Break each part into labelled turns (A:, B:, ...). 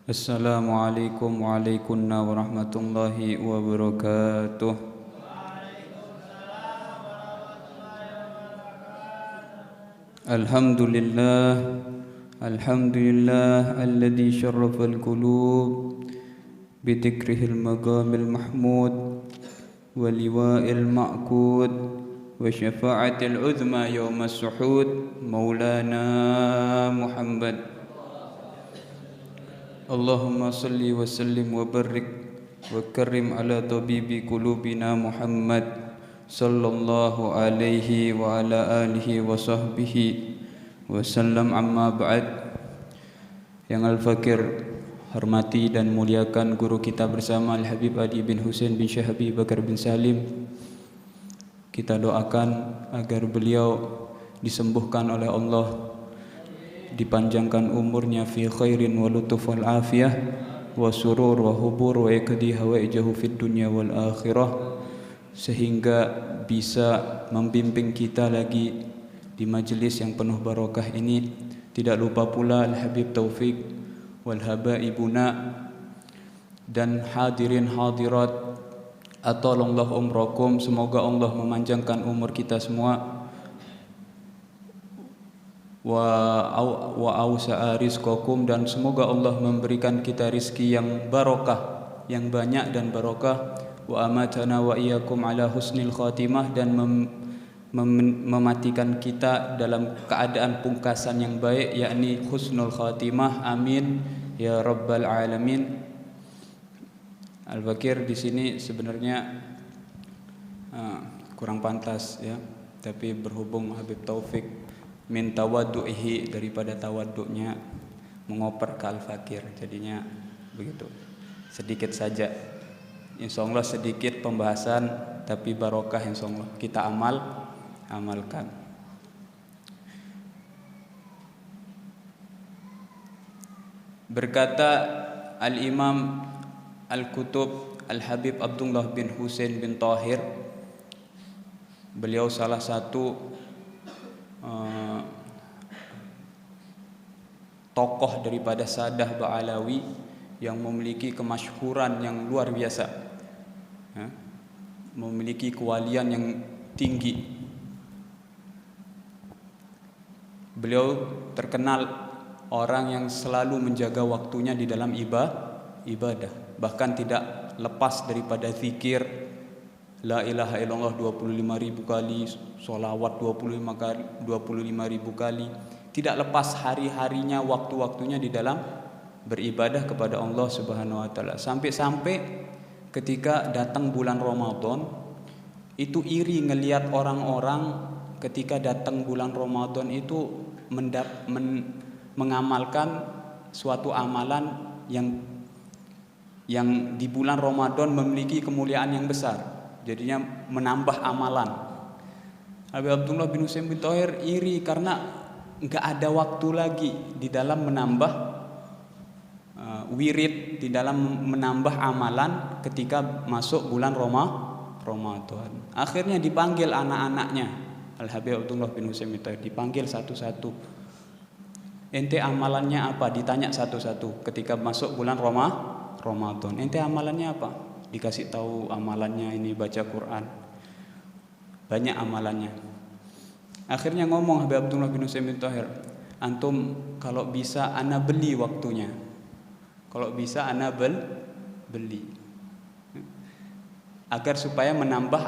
A: Assalamualaikum warahmatullahi wabarakatuh. Alhamdulillah alladzi syarrafa al-qulub bidzikrihil maqamil mahmud wa liwa'il ma'qud wa syafa'atil uzma yawmas suhud maulana Muhammad. Allahumma salli wa sallim wa barik wa karim ala tabibi qulubina Muhammad sallallahu alaihi wa ala alihi wa sahbihi wa sallam, amma ba'd. Yang Al-Fakir hormati dan muliakan guru kita bersama Al-Habib Adi bin Husain bin Syekh Habib Bakar bin Salim, kita doakan agar beliau disembuhkan oleh Allah, dipanjangkan umurnya fi khairin wa lutuf wal afiyah wa surur wa hubur wa yakdi hawaijahu fid dunya wal akhirah, sehingga bisa membimbing kita lagi di majelis yang penuh barokah ini. Tidak lupa pula Al-Habib Taufik wal habaibuna dan hadirin hadirat, atolonglah umrakum, semoga Allah memanjangkan umur kita semua. Wa ausa'a rizqakum, dan semoga Allah memberikan kita rizki yang barokah, yang banyak dan barokah. Wa amatana wa iyyakum ala husnil khatimah, dan mematikan kita dalam keadaan pungkasan yang baik, yakni husnul khatimah. Amin ya rabbal alamin. Al-Fakir di sini sebenarnya kurang pantas ya, tapi berhubung Habib Taufik min tawaddu'ihi, daripada tawaddu'nya mengoper ke Al-Fakir, jadinya begitu. Sedikit saja, insyaallah sedikit pembahasan tapi barokah, insyaallah kita amalkan. Berkata Al-Imam Al-Kutub Al-Habib Abdullah bin Husain bin Tahir, beliau salah satu tokoh daripada Sadah Ba'alawi yang memiliki kemasyhuran yang luar biasa, memiliki kewalian yang tinggi. Beliau terkenal orang yang selalu menjaga waktunya di dalam ibadah, bahkan tidak lepas daripada zikir la ilaha illallah 25.000 kali, sholawat 25.000 kali. Tidak lepas hari-harinya, waktu-waktunya di dalam beribadah kepada Allah Subhanahu wa taala. Sampai-sampai ketika datang bulan Ramadan, itu iri ngelihat orang-orang ketika datang bulan Ramadan itu mengamalkan suatu amalan yang di bulan Ramadan memiliki kemuliaan yang besar, jadinya menambah amalan. Habib Abdullah bin Husain bin Tahir iri karena enggak ada waktu lagi di dalam menambah wirid, di dalam menambah amalan ketika masuk bulan Ramadan. Akhirnya dipanggil anak-anaknya, Al-Habib Abdullah bin Husain bin Tahir dipanggil satu-satu. Ente amalannya apa? Ditanya satu-satu ketika masuk bulan Ramadan. Ente amalannya apa? Dikasih tahu amalannya, ini baca Quran. Banyak amalannya. Akhirnya ngomong Habib Abdullah bin Husain bin Tahir, antum kalau bisa ana beli waktunya. Kalau bisa ana beli. Agar supaya menambah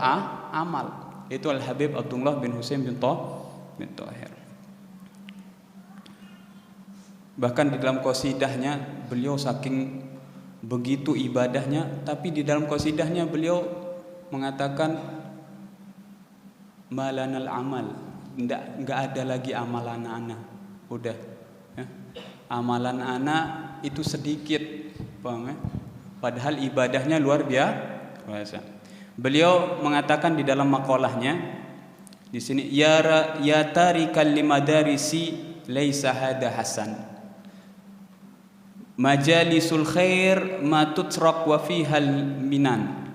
A: amal. Itu Al-Habib Abdullah bin Husain bin Tahir. Bahkan di dalam qasidahnya beliau saking begitu ibadahnya, tapi di dalam qasidahnya beliau mengatakan malanal amal, enggak ada lagi amalan ana, udah ya. Amalan ana itu sedikit, paham ya? Padahal ibadahnya luar biasa. Beliau mengatakan di dalam makolahnya di sini, ya tarikal limadarisi laisa hada hasan, majalisul khair ma tutrak wa fihal minan,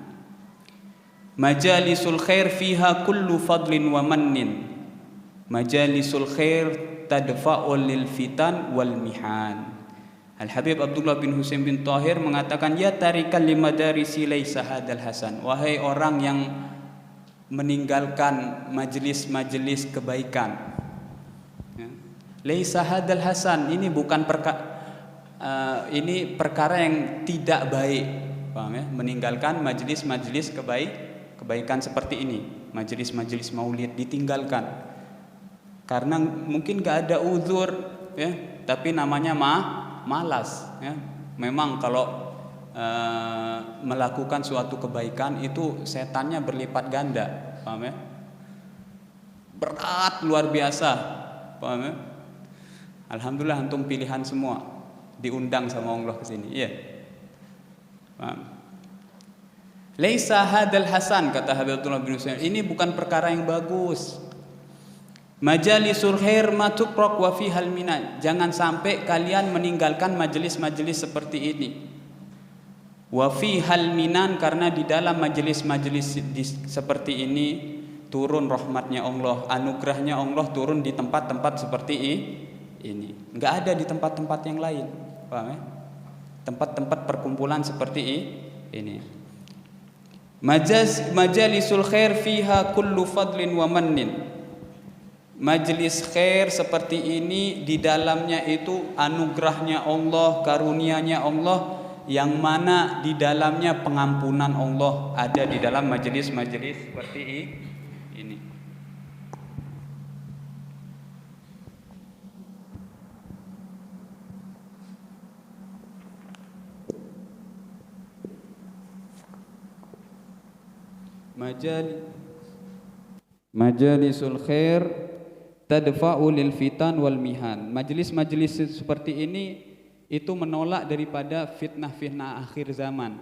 A: majalisul khair fiha kullu fadlin wa mannin, majalisul khair tadfa'ul lil fitan wal mihan. Al-Habib Abdullah bin Husain bin Tahir mengatakan, ya tarikan limadarisi laisa hadal hasan, wahai orang yang meninggalkan majelis-majelis kebaikan, ya. Laisa hadal hasan, ini bukan ini perkara yang tidak baik, paham ya? Meninggalkan majelis-majelis kebaikan seperti ini, majelis-majelis maulid ditinggalkan karena mungkin gak ada uzur, ya, tapi namanya malas, ya. Memang kalau melakukan suatu kebaikan itu setannya berlipat ganda, paham ya? Berat luar biasa, paham ya? Alhamdulillah antum pilihan semua, diundang sama Allah ke sini, iya. Paham? Laisa hadal hasan, kata Habib Abdullah bin Husain, ini bukan perkara yang bagus. Majalisul khair ma tuqraq wa fihal minan, jangan sampai kalian meninggalkan majelis-majelis seperti ini. Wa fihal minan, karena di dalam majelis-majelis seperti ini turun rahmatnya Allah, anugerahnya Allah turun di tempat-tempat seperti ini. Enggak ada di tempat-tempat yang lain, paham ya? Tempat-tempat perkumpulan seperti ini. Majalisul khair fiha kullu fadlin wa mannin. Majelis khair seperti ini di dalamnya itu anugerahnya Allah, karunia-Nya Allah, yang mana di dalamnya pengampunan Allah ada di dalam majelis-majelis seperti ini. Majalisul khair tadfa'u lil fitan wal mihan. Majelis-majelis seperti ini itu menolak daripada fitnah-fitnah akhir zaman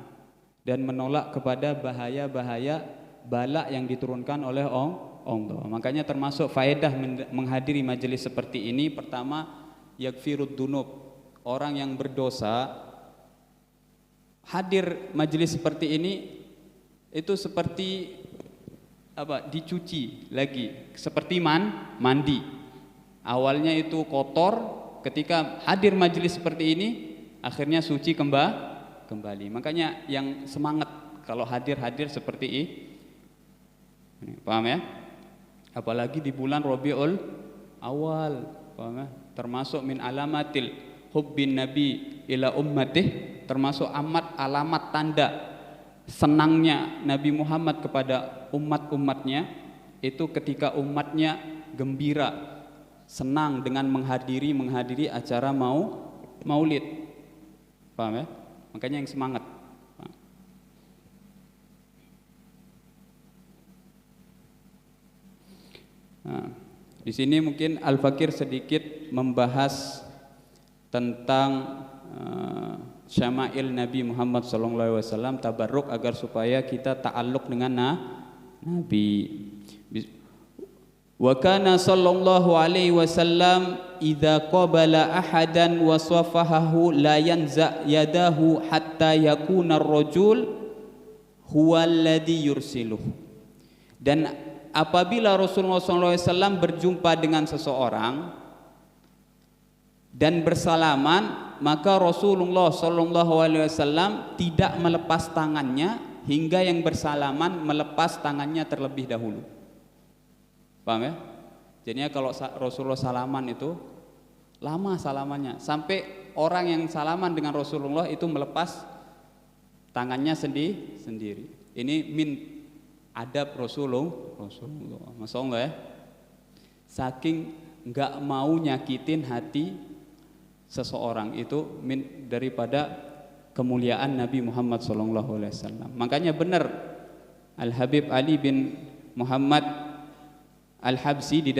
A: dan menolak kepada bahaya-bahaya bala yang diturunkan oleh Allah. Makanya termasuk faedah menghadiri majelis seperti ini, pertama yakfirud dunub. Orang yang berdosa hadir majelis seperti ini itu seperti dicuci lagi, seperti mandi. Awalnya itu kotor, ketika hadir majelis seperti ini akhirnya suci kembali. Makanya yang semangat kalau hadir seperti ini, paham ya? Apalagi di bulan Rabiul Awal, paham ya? Termasuk min alamatil hubbin nabi ila ummatih, termasuk alamat tanda senangnya Nabi Muhammad kepada umat-umatnya itu ketika umatnya gembira, senang dengan menghadiri acara maulid, paham ya? Makanya yang semangat. Nah, di sini mungkin Al-Fakir sedikit membahas tentang syama'il Nabi Muhammad SAW, tabarruk agar supaya kita ta'alluq dengan Nabi. Wa kana sallallahu alaihi wasallam idza qabala ahadan wa safahahu la yanza yadahu hatta yakuna ar-rajul huwa alladhi yursiluh. Dan apabila Rasulullah SAW berjumpa dengan seseorang dan bersalaman, maka Rasulullah SAW tidak melepas tangannya hingga yang bersalaman melepas tangannya terlebih dahulu. Paham ya? Jadinya kalau Rasulullah salaman itu lama salamannya, sampai orang yang salaman dengan Rasulullah itu melepas tangannya sendiri. Ini min adab Rasulullah. Masya Allah ya. Saking enggak mau nyakitin hati seseorang itu daripada kemuliaan Nabi Muhammad SAW. Makanya benar Al-Habib Ali bin Muhammad Al-Habsi di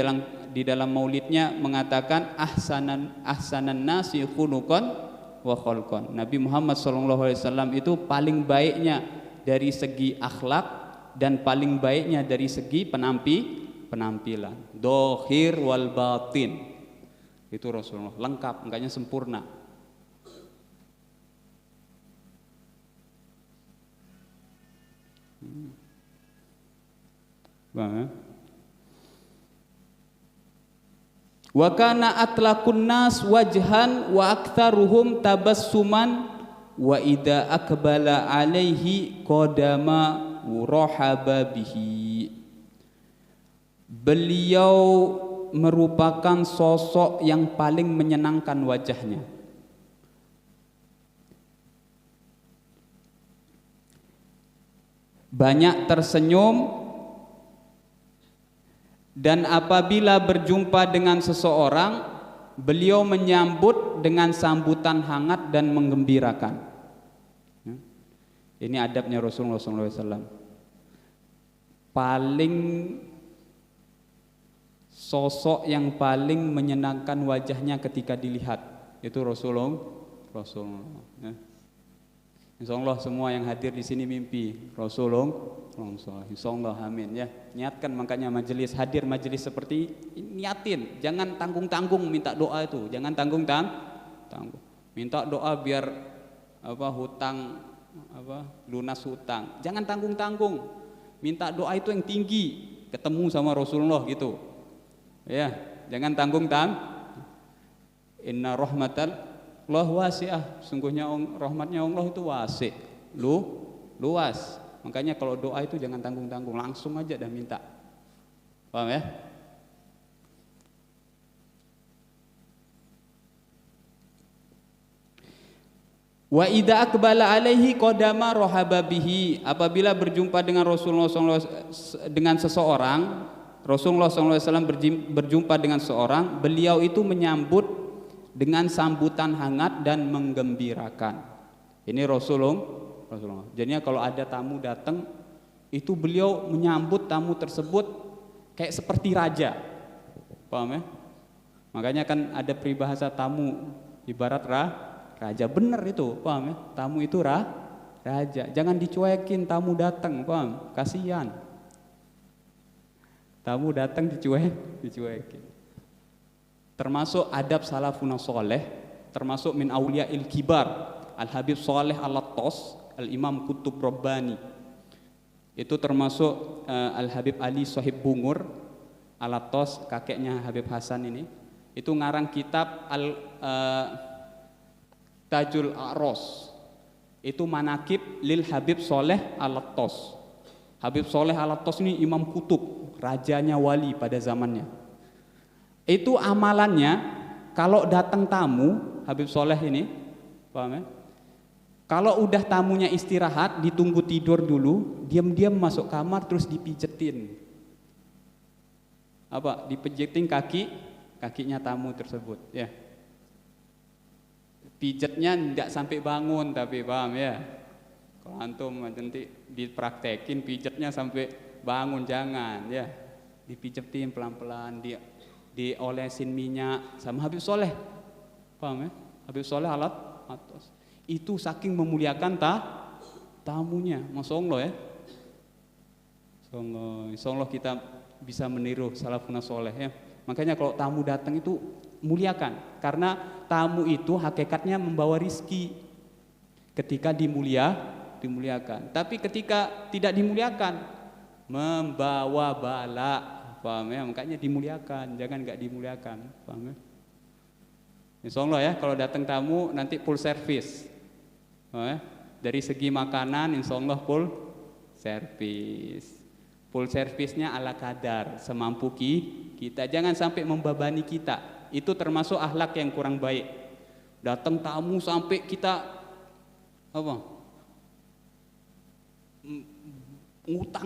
A: dalam maulidnya mengatakan ahsanan nasi khuluqan wa khalqan. Nabi Muhammad SAW itu paling baiknya dari segi akhlak dan paling baiknya dari segi penampilan. Dohir wal batin. Itu Rasulullah lengkap, makanya sempurna. Wa kana atlaqun nas wajhan wa aktsaruhum tabassuman wa idza akbala alaihi qadama rahaba bihi. Beliau merupakan sosok yang paling menyenangkan wajahnya. Banyak tersenyum, dan apabila berjumpa dengan seseorang, beliau menyambut dengan sambutan hangat dan menggembirakan. Ini adabnya Rasulullah SAW. Sosok yang paling menyenangkan wajahnya ketika dilihat itu Rasulullah. Insyaallah semua yang hadir di sini mimpi Rasulullah. Insyaallah, amin ya. Niatkan, makanya majelis hadir majelis seperti niatin, jangan tanggung-tanggung minta doa itu, jangan tanggung. Minta doa biar lunas hutang. Jangan tanggung-tanggung. Minta doa itu yang tinggi, ketemu sama Rasulullah gitu. Ya, jangan tanggung. Inna rahmatallah wasi'ah. Sungguhnya rahmatnya Allah itu wasi', luas. Makanya kalau doa itu jangan tanggung-tanggung, langsung aja dah minta. Paham ya? Wa idza aqbala alaihi qadama rahaba bihi. Apabila berjumpa dengan Rasulullah SAW, dengan seseorang, Rasulullah SAW berjumpa dengan seorang, beliau itu menyambut dengan sambutan hangat dan menggembirakan. Ini Rasulullah. Jadinya kalau ada tamu datang, itu beliau menyambut tamu tersebut kayak seperti raja. Paham ya? Makanya kan ada peribahasa tamu ibarat raja. Benar itu, paham ya? Tamu itu raja. Jangan dicuekin tamu datang, paham? Kasihan. Tamu datang dicuekin. Termasuk adab salafun sholeh, termasuk min auliya'il kibar, Al-Habib Shalih Al-Attas, Al-Imam Qutub Rabbani. Itu termasuk Al-Habib Ali Sohib Bungur Al-Attas, kakeknya Habib Hasan ini. Itu ngarang kitab Tajul A'ros. Itu manakib lil Habib Shalih Al-Attas. Habib Shalih Al-Attas ini imam kutub, rajanya wali pada zamannya. Itu amalannya, kalau datang tamu Habib Shalih ini, paham ya? Kalau udah tamunya istirahat, ditunggu tidur dulu, diam-diam masuk kamar terus dipijetin. Dipijetin kakinya tamu tersebut, ya. Pijetnya enggak sampai bangun, tapi paham ya? Kalau antum nanti dipraktekin pijetnya sampai bangun, jangan ya. Dipijetin pelan-pelan, diolesin minyak sama Habib Shalih. Paham ya? Habib Shalih Al-Attas. Itu saking memuliakan tamunya, Masya Allah ya. Insya Allah kita bisa meniru salafun sholeh ya. Makanya kalau tamu datang itu muliakan, karena tamu itu hakikatnya membawa rizki ketika dimuliakan. Tapi ketika tidak dimuliakan, membawa bala, paham ya? Makanya dimuliakan, jangan nggak dimuliakan, paham ya? Insya Allah ya, kalau datang tamu nanti full service. Dari segi makanan insya Allah full service. Full service-nya ala kadar, semampu kita. Jangan sampai membebani kita. Itu termasuk akhlak yang kurang baik. Datang tamu sampai kita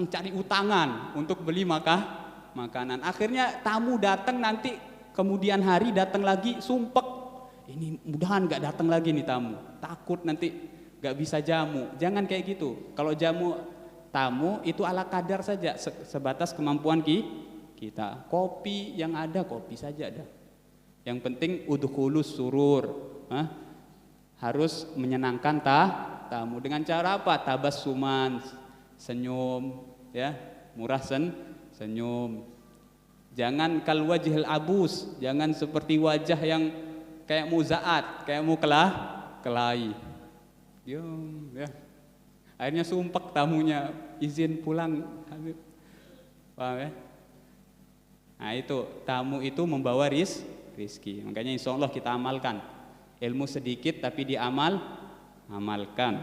A: cari utangan untuk beli makanan. Akhirnya tamu datang nanti kemudian hari datang lagi sumpek. Ini mudahan nggak datang lagi nih tamu. Takut nanti nggak bisa jamu. Jangan kayak gitu. Kalau tamu itu ala kadar saja, sebatas kemampuan kita. Kopi yang ada kopi saja dah. Yang penting udkhulus surur. Harus menyenangkan tamu dengan cara apa? Tabassuman, senyum, ya, murah senyum. Jangan kal wajhil abus, jangan seperti wajah yang kayak muzaat, kayak mau kelahi. Ya. Akhirnya sumpek tamunya, izin pulang Habib. Paham ya? Nah itu, tamu itu membawa
B: rizki. Makanya insya Allah kita amalkan. Ilmu sedikit tapi amalkan.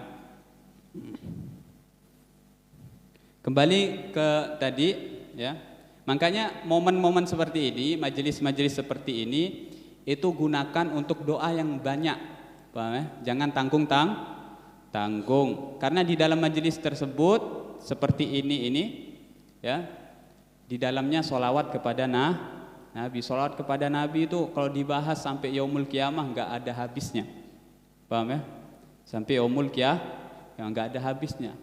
B: Kembali ke tadi ya. Makanya momen-momen seperti ini, majelis-majelis seperti ini itu gunakan untuk doa yang banyak. Paham ya? Jangan tanggung. Karena di dalam majelis tersebut seperti ini ya, di dalamnya sholawat kepada Nabi. Sholawat kepada Nabi itu kalau dibahas sampai yaumul qiyamah nggak ada habisnya. Paham ya? Sampai yaumul qiyamah yang nggak ada habisnya.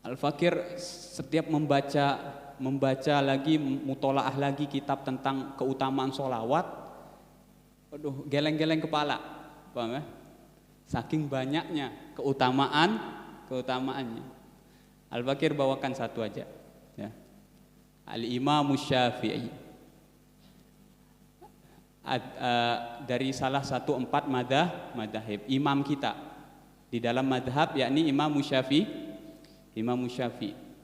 B: Al-Fakir setiap membaca lagi, mutolaah lagi kitab tentang keutamaan sholawat, aduh, geleng-geleng kepala, paham ya? Saking banyaknya keutamaannya. Al-Fakir bawakan satu aja, ya. Al-Imam Syafi'i, dari salah satu 4 madhab imam kita di dalam madhab, yakni Imam Syafi'i.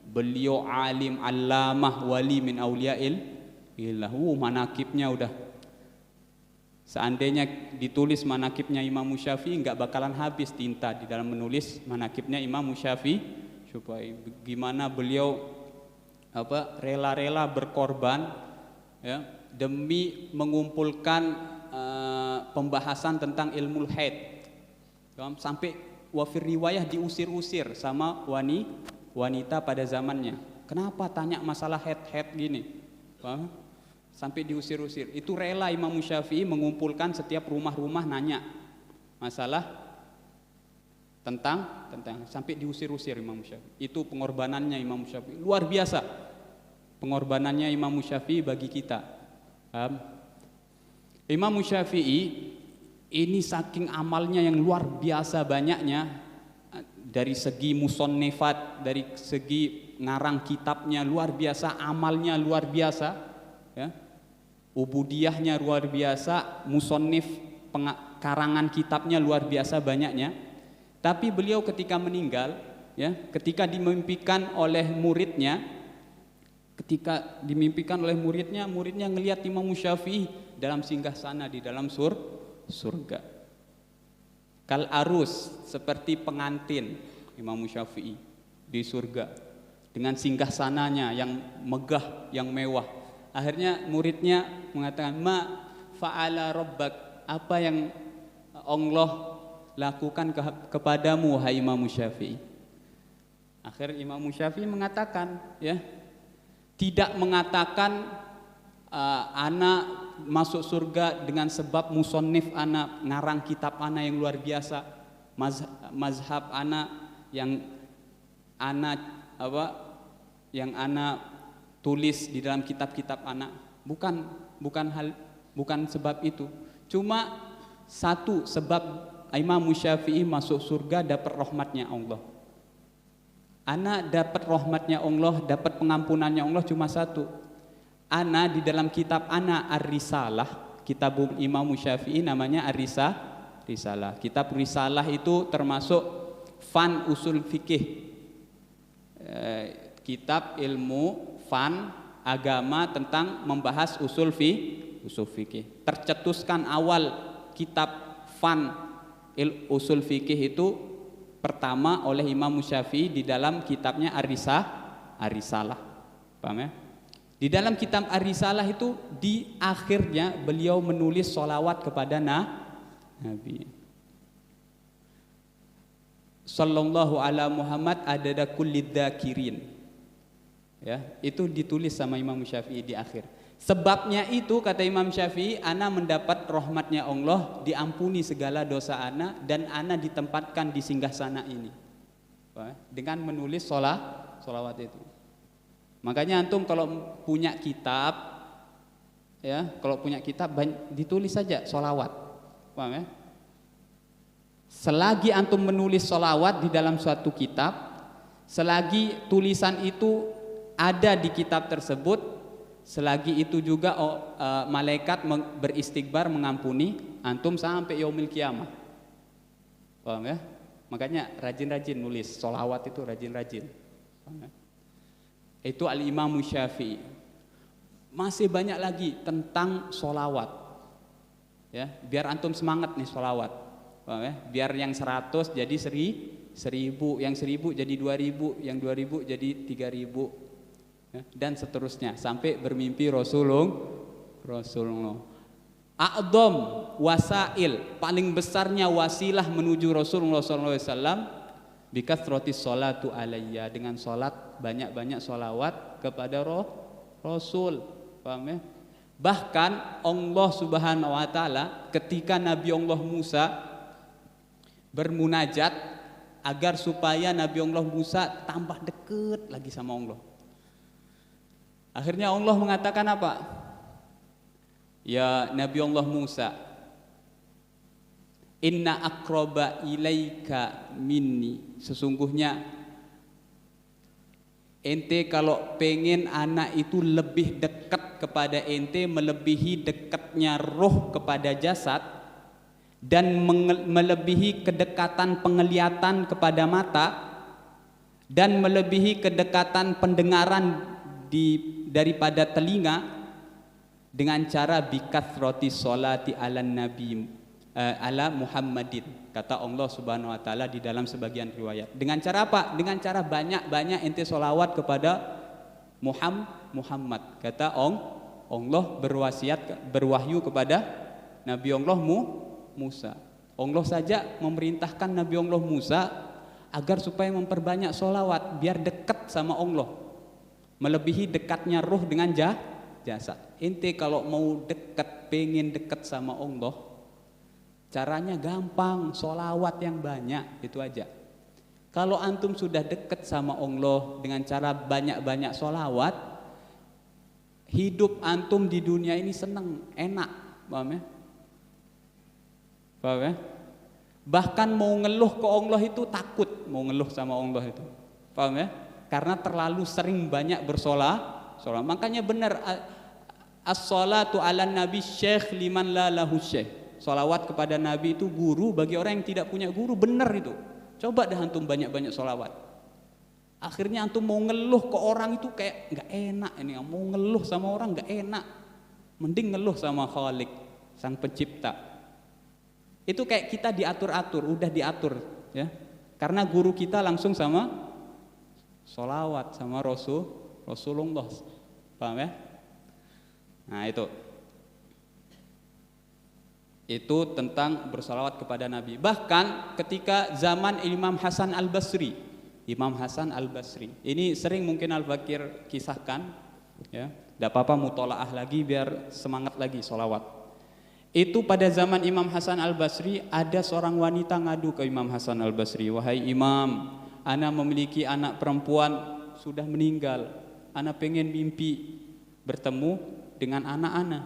B: Beliau alim, allamah, wali min awliyail illah. Manakibnya udah, seandainya ditulis manakibnya Imam Syafi'i nggak bakalan habis tinta di dalam menulis manakibnya Imam Syafi'i. Supaya gimana beliau rela-rela berkorban ya, demi mengumpulkan pembahasan tentang ilmu haid, sampai wafir riwayah diusir-usir sama wanita pada zamannya. Kenapa tanya masalah head gini? Sampai diusir-usir. Itu rela Imam Syafi'i mengumpulkan setiap rumah-rumah nanya masalah tentang sampai diusir-usir Imam Syafi'i. Itu pengorbanannya Imam Syafi'i. Luar biasa pengorbanannya Imam Syafi'i bagi kita. Imam Syafi'i ini saking amalnya yang luar biasa banyaknya, dari segi musonnifat, dari segi ngarang kitabnya luar biasa, amalnya luar biasa ya. Ubudiyahnya luar biasa, musonnif karangan kitabnya luar biasa banyaknya. Tapi beliau ketika meninggal ya, ketika dimimpikan oleh muridnya, muridnya ngelihat Imam Syafi'i dalam singgasana di dalam surga. Kal arus, seperti pengantin Imam Syafi'i di surga dengan singgasananya yang megah, yang mewah. Akhirnya muridnya mengatakan, ma fa'ala rabbak, apa yang Allah lakukan kepadamu hai Imam Syafi'i. Akhir Imam Syafi'i mengatakan ya, tidak mengatakan ana masuk surga dengan sebab musonnif ana ngarang kitab ana yang luar biasa, mazhab ana yang ana tulis di dalam kitab-kitab ana. Bukan sebab itu. Cuma satu sebab Imam Syafi'i masuk surga, dapat rahmatnya Allah. Ana dapat rahmatnya Allah, dapat pengampunannya Allah cuma satu. Ana di dalam kitab ana Ar-Risalah, kitab Imam Syafi'i namanya Ar-Risalah. Kitab Risalah itu termasuk fan usul fikih, kitab ilmu fan agama tentang membahas usul fikih. Tercetuskan awal kitab fan usul fikih itu pertama oleh Imam Syafi'i di dalam kitabnya Ar-Risalah. Paham ya? Di dalam kitab Ar-Risalah itu di akhirnya beliau menulis sholawat kepada Nabi. Sallallahu ala Muhammad adada kulli dzakirin. Ya, itu ditulis sama Imam Syafi'i di akhir. Sebabnya itu kata Imam Syafi'i, ana mendapat rahmatnya Allah, diampuni segala dosa ana, dan ana ditempatkan di singgasana ini. Dengan menulis sholawat itu. Makanya antum kalau punya kitab, ya, ditulis saja sholawat, paham ya? Selagi antum menulis sholawat di dalam suatu kitab, selagi tulisan itu ada di kitab tersebut, selagi itu juga malaikat beristighbar mengampuni antum sampai yaumil qiyamah, paham ya? Makanya rajin-rajin nulis sholawat itu, rajin-rajin, paham ya? Itu Al-Imam Syafi'i. Masih banyak lagi tentang sholawat. Ya, biar antum semangat nih sholawat. Paham ya? Biar yang 100 jadi 1000, yang 1000 jadi 2000, yang 2000 jadi 3000, ya, dan seterusnya sampai bermimpi Rasulullah. A'dham wasail, paling besarnya wasilah menuju Rasulullah SAW, bikathratis sholatu alayya, dengan sholat banyak-banyak sholawat kepada Rasul. Paham ya? Bahkan Allah Subhanahu wa taala ketika Nabi Allah Musa bermunajat agar supaya Nabi Allah Musa tambah dekat lagi sama Allah. Akhirnya Allah mengatakan apa? Ya Nabi Allah Musa, inna aqraba ilaika minni, sesungguhnya ente kalau pengen anak itu lebih dekat kepada ente, melebihi dekatnya roh kepada jasad, dan melebihi kedekatan penglihatan kepada mata, dan melebihi kedekatan pendengaran daripada telinga, dengan cara bikathroti sholati ala nabi ala Muhammadin, kata Allah Subhanahu wa taala di dalam sebagian riwayat. Dengan cara apa? Dengan cara banyak-banyak ente sholawat kepada Muhammad. Kata Allah berwahyu kepada Nabi Allah Musa. Allah saja memerintahkan Nabi Allah Musa agar supaya memperbanyak sholawat biar dekat sama Allah, melebihi dekatnya ruh dengan jasad. Ente kalau mau dekat, pengen dekat sama Allah, caranya gampang, sholawat yang banyak, itu aja. Kalau antum sudah dekat sama Allah dengan cara banyak-banyak sholawat, hidup antum di dunia ini senang, enak. Paham ya? Paham ya? Bahkan mau ngeluh ke Allah itu takut, mau ngeluh sama Allah itu. Paham ya? Karena terlalu sering banyak bersolat. Makanya benar, as-sholatu ala nabi syekh liman la lahu syekh. Sholawat kepada Nabi itu guru bagi orang yang tidak punya guru. Benar itu. Coba dah antum banyak-banyak sholawat. Akhirnya antum mau ngeluh ke orang itu kayak gak enak ini. Mau ngeluh sama orang gak enak. Mending ngeluh sama Khalik, sang pencipta. Itu kayak kita diatur-atur, udah diatur ya. Karena guru kita langsung sama sholawat sama Rasulullah. Paham ya? Nah itu tentang bersalawat kepada Nabi. Bahkan ketika zaman Imam Hasan Al-Basri, ini sering mungkin Al-Bakir kisahkan, ya, tidak apa-apa mutolaah lagi biar semangat lagi sholawat. Itu pada zaman Imam Hasan Al-Basri ada seorang wanita ngadu ke Imam Hasan Al-Basri, wahai Imam, ana memiliki anak perempuan sudah meninggal, ana pengen mimpi bertemu dengan anak ana.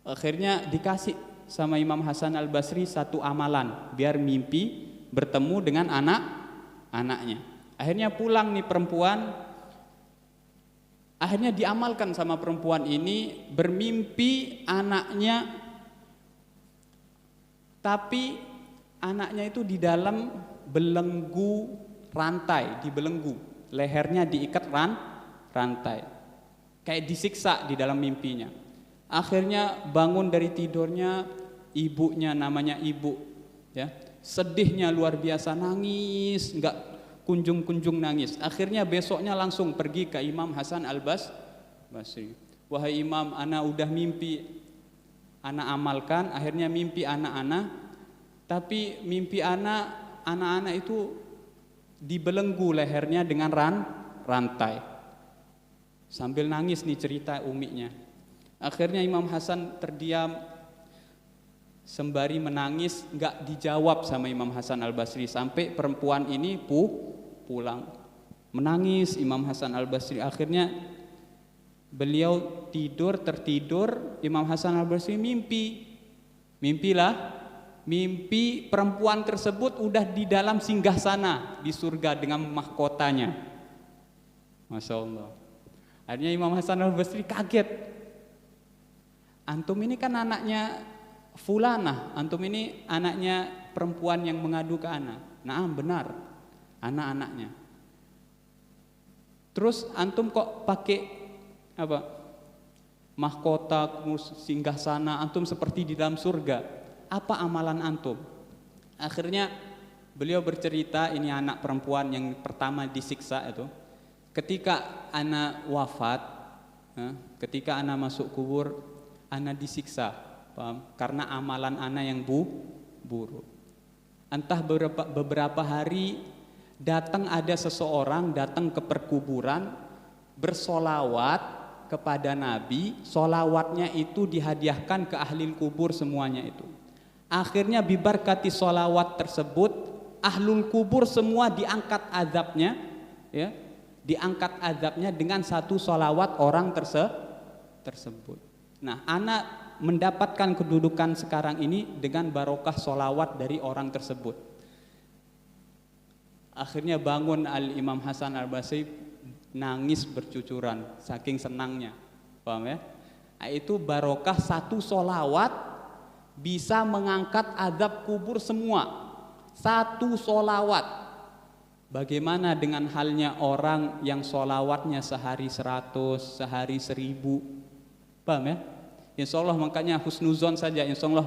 B: Akhirnya dikasih sama Imam Hasan Al-Basri satu amalan biar mimpi bertemu dengan anaknya. Akhirnya pulang nih perempuan, akhirnya diamalkan sama perempuan ini, bermimpi anaknya, tapi anaknya itu di dalam belenggu rantai, dibelenggu, lehernya diikat rantai, kayak disiksa di dalam mimpinya. Akhirnya bangun dari tidurnya, ibunya, namanya ibu, ya, sedihnya luar biasa, nangis, enggak kunjung nangis. Akhirnya besoknya langsung pergi ke Imam Hasan Al-Basri. Wahai Imam, ana udah mimpi, ana amalkan, akhirnya mimpi anak-anak, tapi mimpi anak-anak itu dibelenggu lehernya dengan rantai. Sambil nangis nih cerita umiknya. Akhirnya Imam Hasan terdiam sembari menangis, enggak dijawab sama Imam Hasan Al-Basri sampai perempuan ini pulang. Menangis Imam Hasan Al-Basri. Akhirnya beliau tertidur, Imam Hasan Al-Basri mimpi perempuan tersebut udah di dalam singgasana di surga dengan mahkotanya. Masya Allah. Akhirnya Imam Hasan Al-Basri kaget. Antum ini kan anaknya fulanah, antum ini anaknya perempuan yang mengadu ke anak. Nah benar, anak-anaknya. Terus antum kok pakai apa? mahkota, singgasana, antum seperti di dalam surga. Apa amalan antum? Akhirnya beliau bercerita, ini anak perempuan yang pertama disiksa itu. Ketika anak wafat, ketika anak masuk kubur, anak disiksa, paham? Karena amalan anak yang buruk. Entah beberapa hari ada seseorang datang ke perkuburan bersolawat kepada Nabi, solawatnya itu dihadiahkan ke ahli kubur semuanya itu. Akhirnya bibarkati solawat tersebut, ahlul kubur semua diangkat azabnya, ya, diangkat azabnya dengan satu solawat orang tersebut. Nah, anak mendapatkan kedudukan sekarang ini dengan barokah solawat dari orang tersebut. Akhirnya bangun Al-Imam Hasan Al-Basri, nangis bercucuran saking senangnya, paham ya? Nah, itu barokah satu solawat bisa mengangkat azab kubur semua. Satu solawat. Bagaimana dengan halnya orang yang solawatnya sehari 100, sehari 1000, paham ya? Insya Allah, makanya husnuzon saja, insya Allah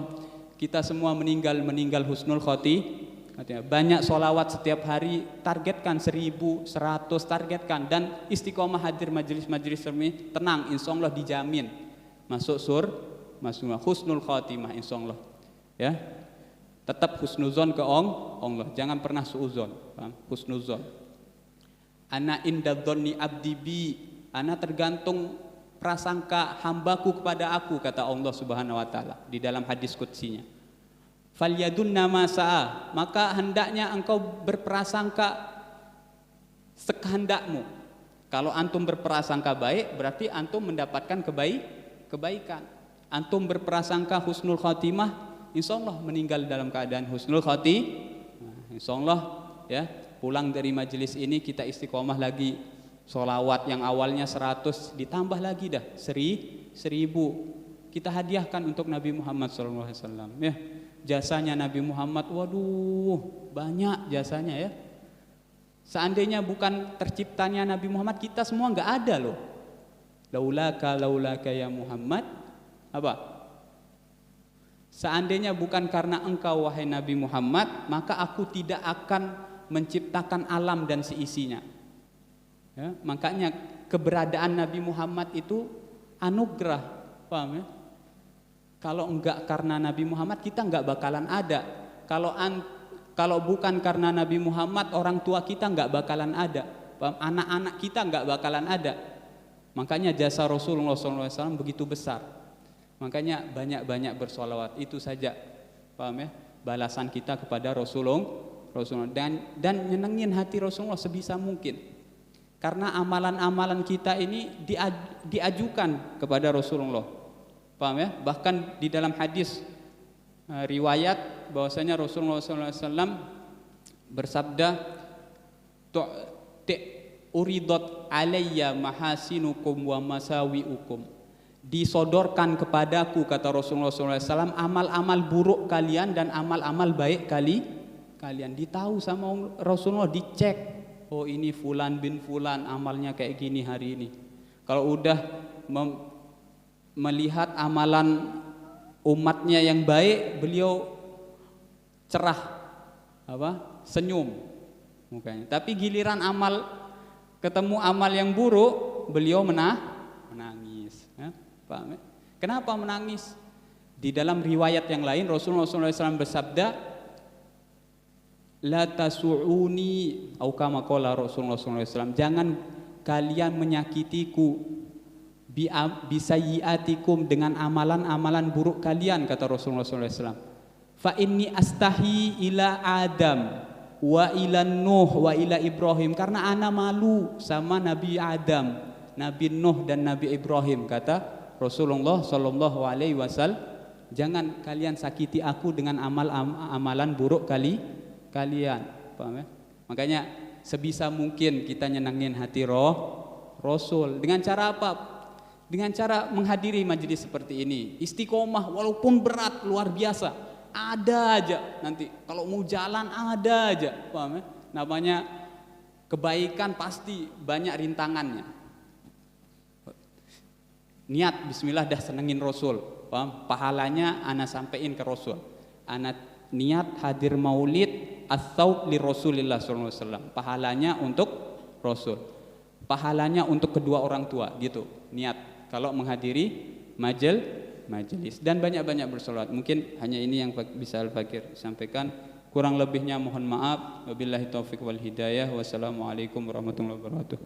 B: kita semua meninggal husnul khotimah. Banyak solawat setiap hari, targetkan 1000, 100, targetkan, dan istiqomah hadir majelis-majelis ini, tenang, insya Allah dijamin masuk husnul khotimah, insya Allah, ya. Tetap husnuzon ke Allah, jangan pernah suuzon, husnuzon. Ana inda dzanni abdi bi, ana tergantung prasangka hambaku kepada aku, kata Allah Subhanahu wa taala di dalam hadis qudsinya. Falyadunna ma sa'a, maka hendaknya engkau berprasangka sekehendakmu. Kalau antum berprasangka baik, berarti antum mendapatkan kebaikan. Antum berprasangka husnul khotimah, insya Allah meninggal dalam keadaan husnul khotimah. Insya Allah, ya, pulang dari majelis ini kita istiqomah lagi, solawat yang awalnya 100 ditambah lagi dah 1000, kita hadiahkan untuk Nabi Muhammad SAW, ya. Jasanya Nabi Muhammad, waduh, banyak jasanya, ya. Seandainya bukan terciptanya Nabi Muhammad, kita semua nggak ada loh. Laulaka ya Muhammad, apa? Seandainya bukan karena engkau wahai Nabi Muhammad, maka aku tidak akan menciptakan alam dan seisinya. Ya, makanya keberadaan Nabi Muhammad itu anugerah, paham ya? Kalau enggak karena Nabi Muhammad, kita enggak bakalan ada. Kalau bukan karena Nabi Muhammad, orang tua kita enggak bakalan ada, paham? Anak-anak kita enggak bakalan ada. Makanya jasa Rasulullah SAW begitu besar. Makanya banyak-banyak bersolawat, itu saja, paham ya? Balasan kita kepada Rasulullah dan nyenengin hati Rasulullah sebisa mungkin. Karena amalan-amalan kita ini diajukan kepada Rasulullah, paham ya? Bahkan di dalam hadis riwayat bahwasanya Rasulullah SAW bersabda, "Uridot alayya mahasinukum wa masawiukum." Disodorkan kepadaku, kata Rasulullah SAW, amal-amal buruk kalian dan amal-amal baik kalian. Ditahu sama Rasulullah, dicek. Oh, ini fulan bin fulan amalnya kayak gini hari ini. Kalau udah melihat amalan umatnya yang baik, beliau cerah, senyum mukanya. Tapi giliran ketemu amal yang buruk, beliau menangis. Ya, paham ya? Kenapa menangis? Di dalam riwayat yang lain Rasulullah SAW bersabda, la tasu'uni, atau kama qala Rasulullah SAW, jangan kalian menyakitiku bisayyiatikum, dengan amalan-amalan buruk kalian, kata Rasulullah SAW. Fa inni astahi ila Adam wa ila Nuh wa ila Ibrahim, karena ana malu sama Nabi Adam, Nabi Nuh dan Nabi Ibrahim, kata Rasulullah sallallahu alaihi wasallam. Jangan kalian sakiti aku dengan amalan buruk kalian, paham ya? Makanya sebisa mungkin kita nyenengin hati Rasul. Dengan cara apa? Dengan cara menghadiri majelis seperti ini. Istiqomah walaupun berat luar biasa, ada aja nanti. Kalau mau jalan ada aja, paham ya? Namanya kebaikan pasti banyak rintangannya. niat bismillah dah senengin Rasul, paham? Pahalanya ana sampein ke Rasul. Ana niat hadir maulid as-saut li Rasulillah sallallahu alaihi wasallam. Pahalanya untuk Rasul. Pahalanya untuk kedua orang tua gitu. Niat kalau menghadiri majelis dan banyak-banyak bersolawat. Mungkin hanya ini yang bisa Al-Fakir sampaikan. Kurang lebihnya mohon maaf. Wabillahi taufiq wal hidayah. Wassalamualaikum warahmatullahi wabarakatuh.